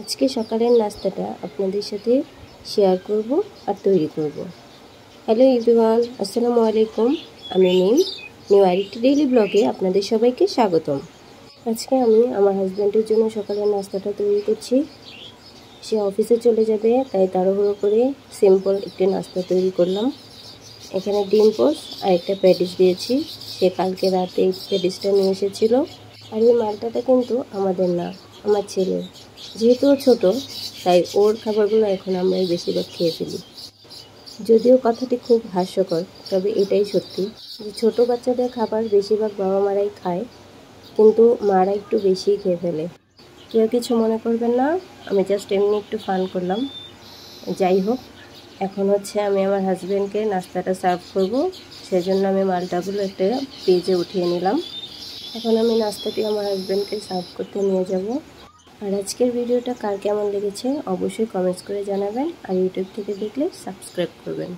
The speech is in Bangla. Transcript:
আজকে সকালের নাস্তাটা আপনাদের সাথে শেয়ার করব আর তৈরি করব। হ্যালো এভরিওয়ান, আসসালামু আলাইকুম। আমি নিউ আরেকটি ডেইলি ব্লগে আপনাদের সবাইকে স্বাগতম। আজকে আমি আমার হাজব্যান্ডের জন্য সকালের নাস্তাটা তৈরি করছি। সে অফিসে চলে যাবে, তাই তাড়াহুড়ো করে সিম্পল একটি নাস্তা তৈরি করলাম। এখানে ডিম পোস্ট আর একটা প্যাটিস দিয়েছি। সে কালকে রাতে এই প্যাটিসটা নিয়ে এসেছিল। আর এই মালটাটা কিন্তু আমাদের না, আমার ছেলের। যেহেতু ও ছোটো, তাই ওর খাবারগুলো এখন আমরাই বেশিরভাগ খেয়ে ফেলি। যদিও কথাটি খুব হাস্যকর, তবে এটাই সত্যি যে ছোটো বাচ্চাদের খাবার বেশিরভাগ বাবা মারাই খায়, কিন্তু মারা একটু বেশিই খেয়ে ফেলে। কেউ কিছু মনে করবেন না, আমি জাস্ট এমনি একটু ফান করলাম। যাই হোক, এখন আমি আমার হাজব্যান্ডকে নাস্তাটা সার্ভ করব, সেজন্য আমি মালটাগুলো একটা পেজে উঠিয়ে নিলাম। এখন আমি নাস্তাটি আমার হাজব্যান্ডকে সার্ভ করতে নিয়ে যাব। আর আজকের ভিডিওটা কার কেমন লেগেছে অবশ্যই কমেন্টস করে জানাবেন, আর ইউটিউব থেকে দেখলে সাবস্ক্রাইব করবেন।